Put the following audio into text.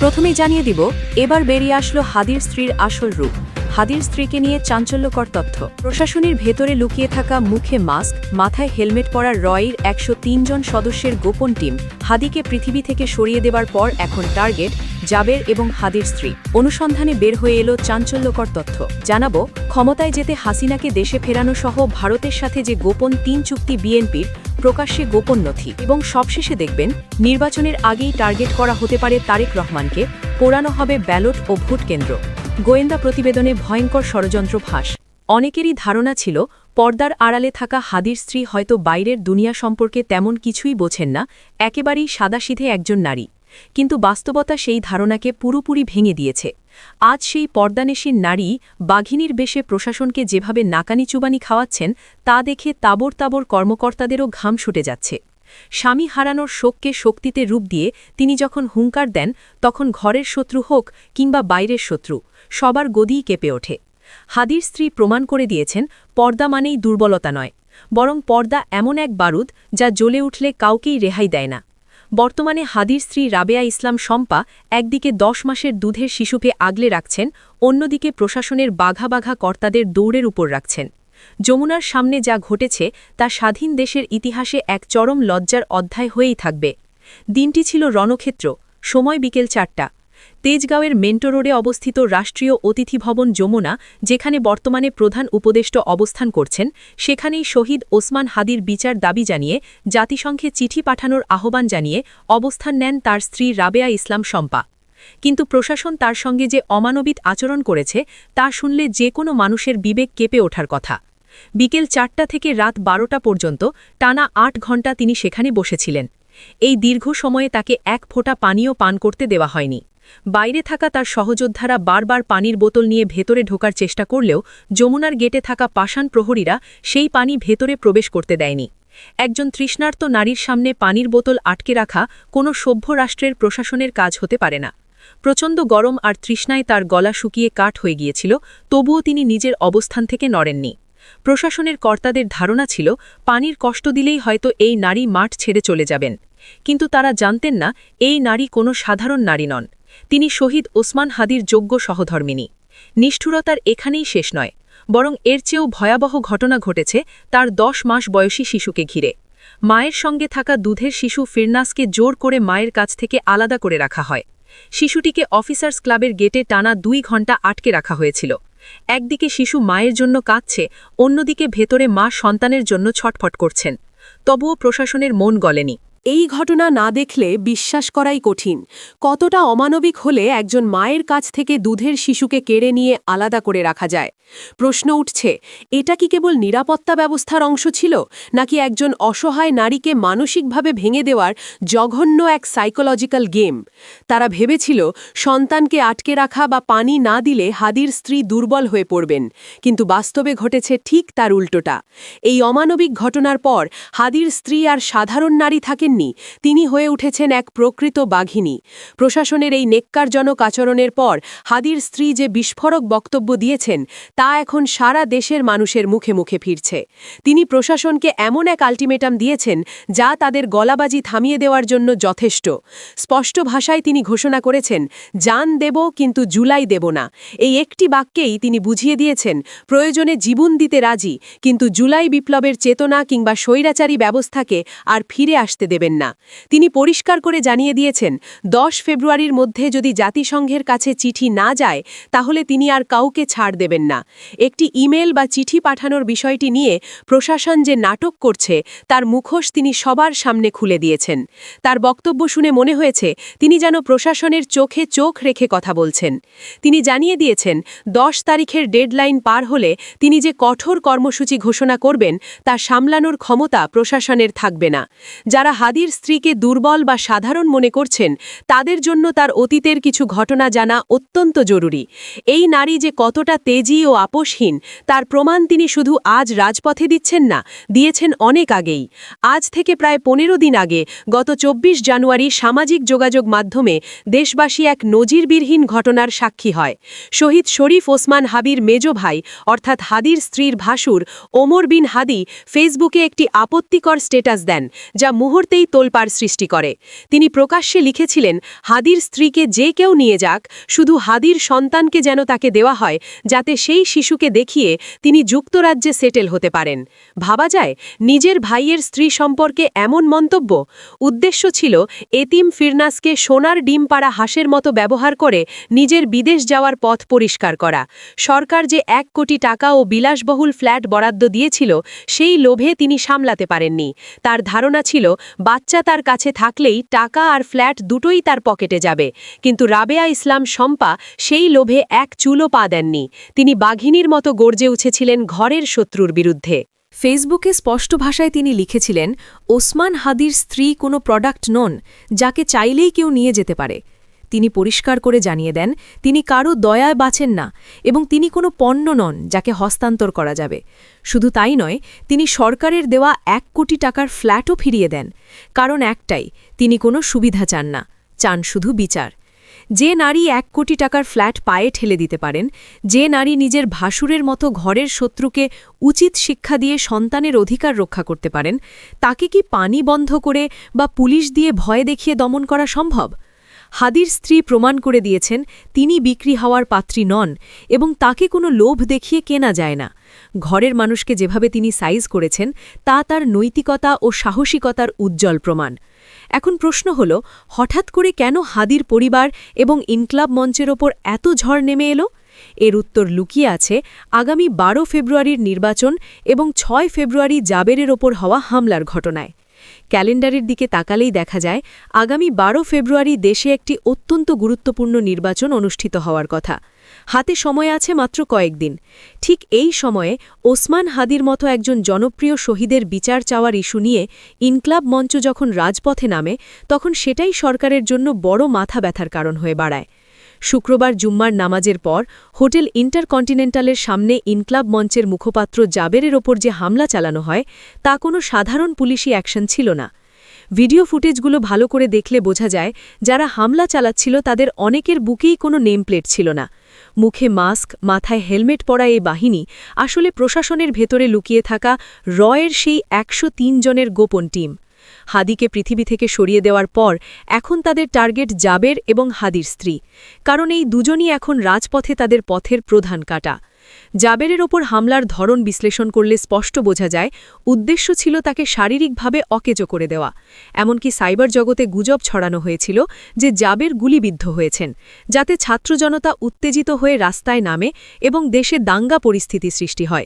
প্রথমেই জানিয়ে দিব, এবার বেরিয়ে আসলো হাদির স্ত্রীর আসল রূপ। হাদির স্ত্রীকে নিয়ে চাঞ্চল্যকর তথ্য। প্রশাসনের ভেতরে লুকিয়ে থাকা মুখে মাস্ক, মাথায় হেলমেট পরা রয়ের ১০৩ জন সদস্যের গোপন টিম হাদিকে পৃথিবী থেকে সরিয়ে দেবার পর এখন টার্গেট জাবের এবং হাদির স্ত্রী। অনুসন্ধানে বের হয়ে এলো চাঞ্চল্যকর তথ্য। জানাবো, ক্ষমতায় যেতে হাসিনাকে দেশে ফেরানো সহ ভারতের সাথে যে গোপন ৩ চুক্তি বিএনপির, প্রকাশ্যে গোপন নথি, এবং সবশেষে দেখবেন নির্বাচনের আগেই টার্গেট করা হতে পারে তারেক রহমানকে, পোড়ানো হবে ব্যালট ও ভোট কেন্দ্র। গোয়েন্দা প্রতিবেদনে ভয়ঙ্কর ষড়যন্ত্র ফাঁস। অনেকেরই ধারণা ছিল পর্দার আড়ালে থাকা হাদির স্ত্রী হয়তো বাইরের দুনিয়া সম্পর্কে তেমন কিছুই বোঝেন না, একেবারেই সাদাসিধে একজন নারী। কিন্তু বাস্তবতা সেই ধারণাকে পুরোপুরি ভেঙে দিয়েছে। আজ সেই পর্দানেশীর নারী বাঘিনীর বেশে প্রশাসনকে যেভাবে নাকানি চুবানি খাওয়াচ্ছেন, তা দেখে তাবর তাবর কর্মকর্তাদেরও ঘাম ছুটে যাচ্ছে। স্বামী হারানোর শোককে শক্তিতে রূপ দিয়ে তিনি যখন হুঙ্কার দেন, তখন ঘরের শত্রু হোক কিংবা বাইরের শত্রু, সবার গদিই কেঁপে ওঠে। হাদির স্ত্রী প্রমাণ করে দিয়েছেন, পর্দা মানেই দুর্বলতা নয়, বরং পর্দা এমন এক বারুদ যা জ্বলে উঠলে কাউকেই রেহাই দেয় না। বর্তমানে হাদির স্ত্রী রাবেয়া ইসলাম শম্পা একদিকে ১০ মাসের দুধের শিশুকে আগলে রাখছেন, অন্যদিকে প্রশাসনের বাঘা বাঘা কর্তাদের দৌড়ের উপর রাখছেন। যমুনার সামনে যা ঘটেছে তা স্বাধীন দেশের ইতিহাসে এক চরম লজ্জার অধ্যায় হয়েই থাকবে। দিনটি ছিল রণক্ষেত্র, সময় বিকেল ৪টা। তেজগাঁওয়ের মেন্টো রোডে অবস্থিত রাষ্ট্রীয় অতিথি ভবন যমুনা, যেখানে বর্তমানে প্রধান উপদেষ্টা অবস্থান করছেন, সেখানেই শহীদ ওসমান হাদির বিচার দাবি জানিয়ে জাতিসংঘে চিঠি পাঠানোর আহ্বান জানিয়ে অবস্থান নেন তার স্ত্রী রাবেয়া ইসলাম শম্পা। কিন্তু প্রশাসন তার সঙ্গে যে অমানবিক আচরণ করেছে, তা শুনলে যে কোনো মানুষের বিবেক কেঁপে ওঠার কথা। বিকেল ৪টা থেকে রাত ১২টা পর্যন্ত টানা ৮ ঘণ্টা তিনি সেখানে বসেছিলেন। এই দীর্ঘ সময়ে তাকে এক ফোঁটা পানীয় পান করতে দেওয়া হয়নি। বাইরে থাকা তার সহযোদ্ধারা বারবার পানির বোতল নিয়ে ভেতরে ঢোকার চেষ্টা করলেও যমুনার গেটে থাকা পাষাণ প্রহরীরা সেই পানি ভেতরে প্রবেশ করতে দেয়নি। একজন তৃষ্ণার্ত নারীর সামনে পানির বোতল আটকে রাখা কোনো সভ্য রাষ্ট্রের প্রশাসনের কাজ হতে পারে না। প্রচণ্ড গরম আর তৃষ্ণায় তার গলা শুকিয়ে কাঠ হয়ে গিয়েছিল, তবুও তিনি নিজের অবস্থান থেকে নড়েননি। প্রশাসনের কর্তাদের ধারণা ছিল পানির কষ্ট দিলেই হয়তো এই নারী মাঠ ছেড়ে চলে যাবেন। কিন্তু তারা জানতেন না, এই নারী কোনো সাধারণ নারী নন, তিনি শহীদ ওসমান হাদির যোগ্য সহধর্মিণী। নিষ্ঠুরতার এখানেই শেষ নয়, বরং এর চেয়েও ভয়াবহ ঘটনা ঘটেছে তার ১০ মাস বয়সী শিশুকে ঘিরে। মায়ের সঙ্গে থাকা দুধের শিশু ফিরনাসকে জোর করে মায়ের কাছ থেকে আলাদা করে রাখা হয়। শিশুটিকে অফিসার্স ক্লাবের গেটে টানা ২ ঘণ্টা আটকে রাখা হয়েছিল। একদিকে শিশু মায়ের জন্য কাঁদছে, অন্যদিকে ভেতরে মা সন্তানের জন্য ছটফট করছেন। তবুও প্রশাসনের মন গলেনি। এই ঘটনা না দেখলে বিশ্বাস করাই কঠিন, কতটা অমানবিক হলে একজন মায়ের কাছ থেকে দুধের শিশুকে কেড়ে নিয়ে আলাদা করে রাখা যায়। প্রশ্ন উঠছে, এটা কি কেবল নিরাপত্তা ব্যবস্থার অংশ ছিল, নাকি একজন অসহায় নারীকে মানসিকভাবে ভেঙে দেওয়ার জঘন্য এক সাইকোলজিক্যাল গেম? তারা ভেবেছিল সন্তানকে আটকে রাখা বা পানি না দিলে হাদির স্ত্রী দুর্বল হয়ে পড়বেন, কিন্তু বাস্তবে ঘটেছে ঠিক তার উল্টোটা। এই অমানবিক ঘটনার পর হাদির স্ত্রী আর সাধারণ নারী থাকেন, তিনি হয়ে উঠেছেন এক প্রকৃত বাঘিনী। প্রশাসনের এই নেক্কারজনক আচরণের পর হাদির স্ত্রী যে বিস্ফোরক বক্তব্য দিয়েছেন, তা এখন সারা দেশের মানুষের মুখে মুখে ফিরছে। তিনি প্রশাসনকে এমন এক আলটিমেটাম দিয়েছেন যা তাদের গলাবাজি থামিয়ে দেওয়ার জন্য যথেষ্ট। স্পষ্ট ভাষায় তিনি ঘোষণা করেছেন, জান দেব কিন্তু জুলাই দেব না। এই একটি বাক্যেই তিনি বুঝিয়ে দিয়েছেন, প্রয়োজনে জীবন দিতে রাজি, কিন্তু জুলাই বিপ্লবের চেতনা কিংবা স্বৈরাচারী ব্যবস্থাকে আর ফিরে আসতে দেবেন না। তিনি পরিষ্কার করে জানিয়ে দিয়েছেন, ১০ ফেব্রুয়ারির মধ্যে যদি জাতিসংঘের কাছে চিঠি না যায়, তাহলে তিনি আর কাউকে ছাড় দেবেন না। একটি ইমেল বা চিঠি পাঠানোর বিষয়টি নিয়ে প্রশাসন যে নাটক করছে, তার মুখোশ তিনি সবার সামনে খুলে দিয়েছেন। তার বক্তব্য শুনে মনে হয়েছে তিনি যেন প্রশাসনের চোখে চোখ রেখে কথা বলছেন। তিনি জানিয়ে দিয়েছেন, ১০ তারিখের ডেডলাইন পার হলে তিনি যে কঠোর কর্মসূচি ঘোষণা করবেন, তা সামলানোর ক্ষমতা প্রশাসনের থাকবে না। যারা হাদির স্ত্রীকে দুর্বল বা সাধারণ মনে করছেন, তাদের জন্য তার অতীতের কিছু ঘটনা জানা অত্যন্ত জরুরি। এই নারী যে কতটা তেজি ও আপোষহীন, তার প্রমাণ তিনি শুধু আজ রাজপথে দিচ্ছেন না, দিয়েছেন অনেক আগেই। আজ থেকে প্রায় ১৫ দিন আগে, গত ২৪ জানুয়ারি সামাজিক যোগাযোগ মাধ্যমে দেশবাসী এক নজিরবিরহীন ঘটনার সাক্ষী হয়। শহীদ শরীফ ওসমান হাদির মেজ ভাই অর্থাৎ হাদির স্ত্রীর ভাসুর ওমর বিন হাদি ফেসবুকে একটি আপত্তিকর স্ট্যাটাস দেন, যা মুহূর্তেই থেকেই তোলপাড় সৃষ্টি করে। তিনি প্রকাশ্যে লিখেছিলেন, হাদির স্ত্রীকে যে কেউ নিয়ে যাক, শুধু হাদির সন্তানকে যেন তাকে দেওয়া হয়, যাতে সেই শিশুকে দেখিয়ে তিনি যুক্তরাজ্যে সেটেল হতে পারেন। ভাবা যায়, নিজের ভাইয়ের স্ত্রী সম্পর্কে এমন মন্তব্য? উদ্দেশ্য ছিল এতিম ফিরনাসকে সোনার ডিম পাড়া হাঁসের মতো ব্যবহার করে নিজের বিদেশ যাওয়ার পথ পরিষ্কার করা। সরকার যে 1 কোটি টাকা ও বিলাসবহুল ফ্ল্যাট বরাদ্দ দিয়েছিল, সেই লোভে তিনি সামলাতে পারেননি। তার ধারণা ছিল বাচ্চা তার কাছে থাকলেই টাকা আর ফ্ল্যাট দুটোই তার পকেটে যাবে। কিন্তু রাবেয়া ইসলাম শম্পা সেই লোভে এক চুলও পা দেননি। তিনি বাঘিনীর মতো গর্জে উঠেছিলেন ঘরের শত্রুর বিরুদ্ধে। ফেসবুকে স্পষ্ট ভাষায় তিনি লিখেছিলেন, ওসমান হাদির স্ত্রী কোনো প্রোডাক্ট নন, যাকে চাইলেই কেউ নিয়ে যেতে পারে। তিনি পরিষ্কার করে জানিয়ে দেন, তিনি কারো দয়ায় বাঁচেন না এবং তিনি কোনো পণ্য নন যাকে হস্তান্তর করা যাবে। শুধু তাই নয়, তিনি সরকারের দেওয়া 1 কোটি টাকার ফ্ল্যাটও ফিরিয়ে দেন। কারণ একটাই, তিনি কোনো সুবিধা চান না, চান শুধু বিচার। যে নারী 1 কোটি টাকার ফ্ল্যাট পায়ে ঠেলে দিতে পারেন, যে নারী নিজের ভাসুরের মতো ঘরের শত্রুকে উচিত শিক্ষা দিয়ে সন্তানের অধিকার রক্ষা করতে পারেন, তাকে কি পানি বন্ধ করে বা পুলিশ দিয়ে ভয় দেখিয়ে দমন করা সম্ভব? হাদির স্ত্রী প্রমাণ করে দিয়েছেন তিনি বিক্রি হওয়ার পাত্রী নন এবং তাকে কোনো লোভ দেখিয়ে কেনা যায় না। ঘরের মানুষকে যেভাবে তিনি সাইজ করেছেন, তা তার নৈতিকতা ও সাহসিকতার উজ্জ্বল প্রমাণ। এখন প্রশ্ন হল, হঠাৎ করে কেন হাদির পরিবার এবং ইনকলাব মঞ্চের ওপর এত ঝড় নেমে এলো? এর উত্তর লুকিয়ে আছে আগামী 12 ফেব্রুয়ারির নির্বাচন এবং 6 ফেব্রুয়ারি জাবেরের ওপর হওয়া হামলার ঘটনায়। ক্যালেন্ডারের দিকে তাকালেই দেখা যায়, আগামী 12 ফেব্রুয়ারি দেশে একটি অত্যন্ত গুরুত্বপূর্ণ নির্বাচন অনুষ্ঠিত হওয়ার কথা। হাতে সময় আছে মাত্র কয়েকদিন। ঠিক এই সময়ে ওসমান হাদির মতো একজন জনপ্রিয় শহীদের বিচার চাওয়ার ইস্যু নিয়ে ইনকলাব মঞ্চ যখন রাজপথে নামে, তখন সেটাই সরকারের জন্য বড় মাথা ব্যথার কারণ হয়ে দাঁড়ায়। শুক্রবার জুম্মার নামাজের পর হোটেল ইন্টারকন্টিনেন্টালের সামনে ইনকলাব মঞ্চের মুখপাত্র জাবেরের ওপর যে হামলা চালানো হয়, তা কোনো সাধারণ পুলিশি অ্যাকশন ছিল না। ভিডিও ফুটেজগুলো ভালো করে দেখলে বোঝা যায়, যারা হামলা চালাচ্ছিল তাদের অনেকের বুকেই কোনো নেমপ্লেট ছিল না। মুখে মাস্ক, মাথায় হেলমেট পরা এই বাহিনী আসলে প্রশাসনের ভেতরে লুকিয়ে থাকা রয়ের সেই 103 জনের গোপন টিম। হাদিকে পৃথিবী থেকে সরিয়ে দেওয়ার পর এখন তাদের টার্গেট জাবের এবং হাদির স্ত্রী, কারণ এই দুজনই এখন রাজপথে তাদের পথের প্রধান কাঁটা। জাবেরের ওপর হামলার ধরন বিশ্লেষণ করলে স্পষ্ট বোঝা যায়, উদ্দেশ্য ছিল তাকে শারীরিকভাবে অকেজো করে দেওয়া। এমনকি সাইবার জগতে গুজব ছড়ানো হয়েছিল যে জাবের গুলিবিদ্ধ হয়েছেন, যাতে ছাত্র জনতা উত্তেজিত হয়ে রাস্তায় নামে এবং দেশে দাঙ্গা পরিস্থিতি সৃষ্টি হয়।